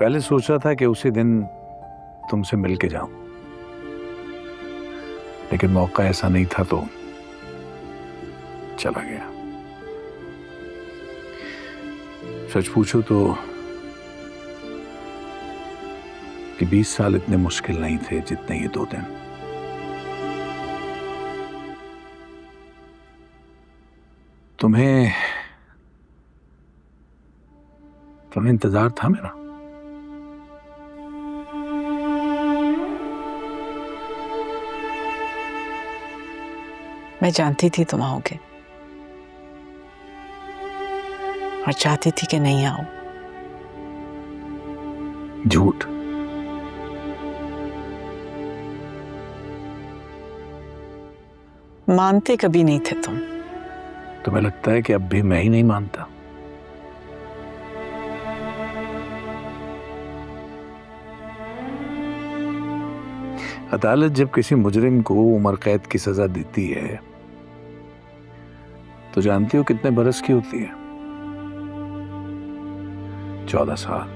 पहले सोचा था कि उसी दिन तुमसे मिल के जाऊं, लेकिन मौका ऐसा नहीं था तो चला गया। सच पूछो तो कि 20 साल इतने मुश्किल नहीं थे जितने ये 2 दिन। तुम्हें इंतजार था मेरा। मैं जानती थी तुम आओगे और चाहती थी कि नहीं आओ। झूठ। मानते कभी नहीं थे तुम। तुम्हें लगता है कि अब भी मैं ही नहीं मानता? अदालत जब किसी मुजरिम को उम्र कैद की सजा देती है तो जानती हो कितने बरस की होती है? 14 साल।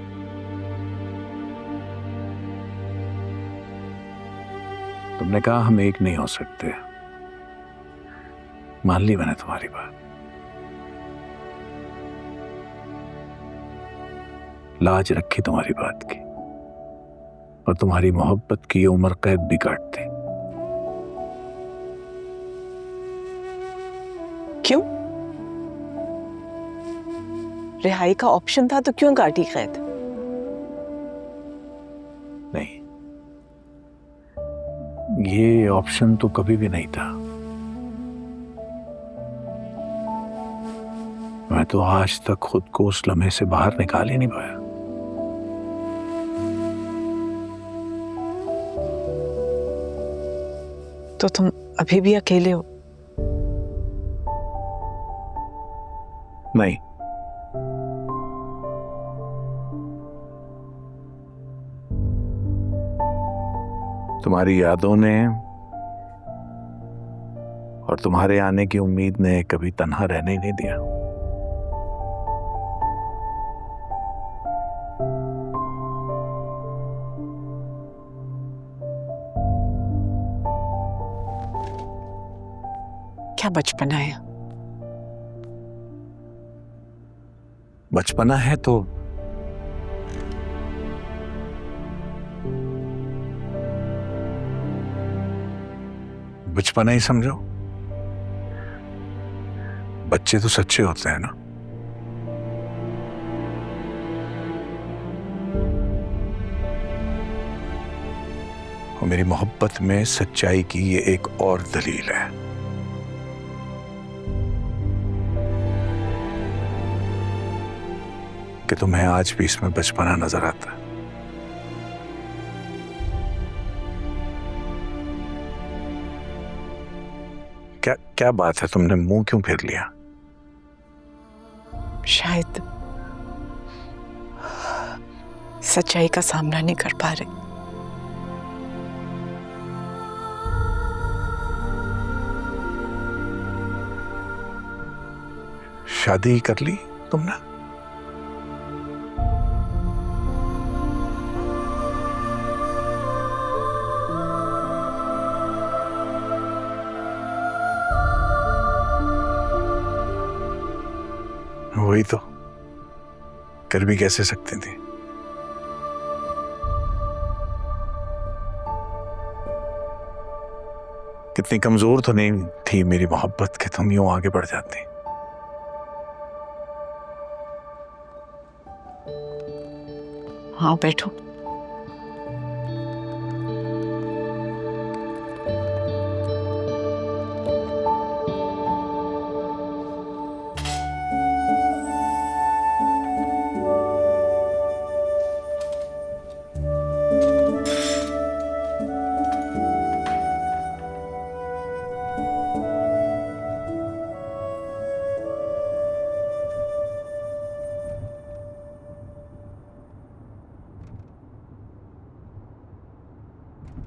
तुमने कहा हम एक नहीं हो सकते। मान ली मैंने तुम्हारी बात। लाज रखी तुम्हारी बात की, और तुम्हारी मोहब्बत की ये उम्र कैद भी काट दी। क्यों? रिहाई का ऑप्शन था तो क्यों काटी कैद? नहीं, ये ऑप्शन तो कभी भी नहीं था। मैं तो आज तक खुद को उस लम्हे से बाहर निकाल ही नहीं पाया। तो तुम अभी भी अकेले हो? नहीं, तुम्हारी यादों ने और तुम्हारे आने की उम्मीद ने कभी तन्हा रहने ही नहीं दिया। क्या बचपना है? बचपना है तो बचपना ही समझो। बच्चे तो सच्चे होते हैं ना। और मेरी मोहब्बत में सच्चाई की ये एक और दलील है। कि तुम्हें आज भी इसमें बचपना नजर आता है। क्या बात है, तुमने मुंह क्यों फेर लिया? शायद सच्चाई का सामना नहीं कर पा रहे। शादी कर ली तुमने? वही तो, कर भी कैसे सकती थी? कितनी कमजोर तो नहीं थी मेरी मोहब्बत कि तुम यूं आगे बढ़ जाती। हाँ बैठो।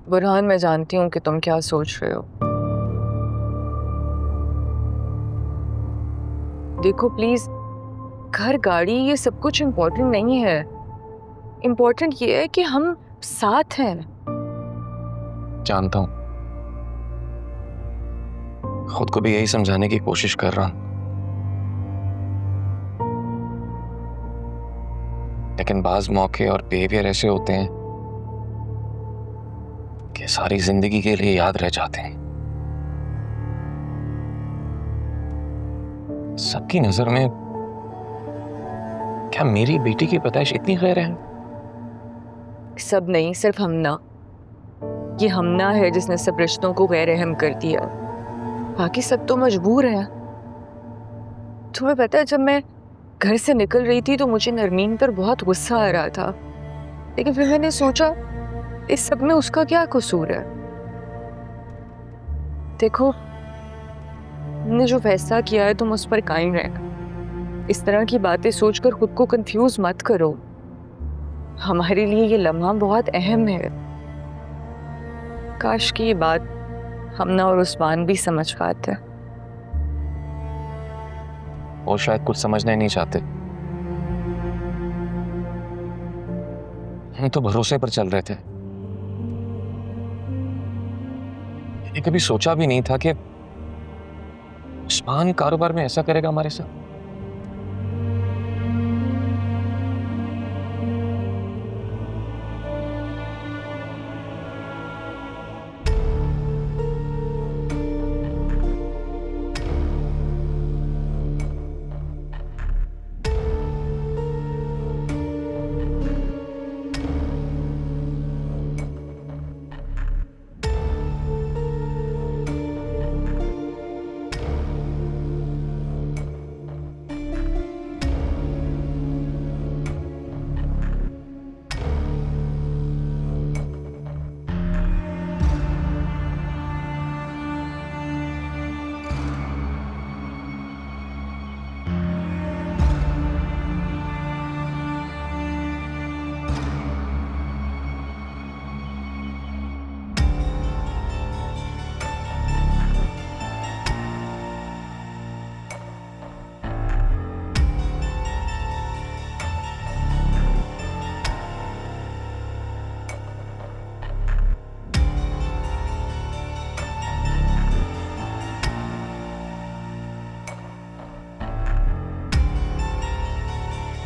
बुरहान, मैं जानती हूँ कि तुम क्या सोच रहे हो। देखो प्लीज, घर गाड़ी ये सब कुछ इम्पोर्टेंट नहीं है। इम्पोर्टेंट ये है कि हम साथ हैं। जानता हूं, खुद को भी यही समझाने की कोशिश कर रहा हूं, लेकिन बाज मौके और बिहेवियर ऐसे होते हैं कि सारी जिंदगी के लिए याद रह जाते हैं। सबकी नजर में क्या मेरी बेटी की पैदाइश इतनी गैर है? सब नहीं, सिर्फ हमना। ये हमना है जिसने सब रिश्तों को गैर अहम कर दिया, बाकी सब तो मजबूर हैं। तुम्हें पता है, जब मैं घर से निकल रही थी तो मुझे नरमीन पर बहुत गुस्सा आ रहा था, लेकिन फिर मैंने सोचा इस सब में उसका क्या कसूर है। देखो, तुमने जो फैसला किया है तुम उस पर कायम रहना। इस तरह की बातें सोचकर खुद को कंफ्यूज मत करो। हमारे लिए ये लम्हा बहुत अहम है। काश की ये बात हमना और उस्मान भी समझ पाते। वो शायद कुछ समझना ही नहीं चाहते। हम तो भरोसे पर चल रहे थे। मैंने कभी सोचा भी नहीं था कि उस्मान कारोबार में ऐसा करेगा हमारे साथ।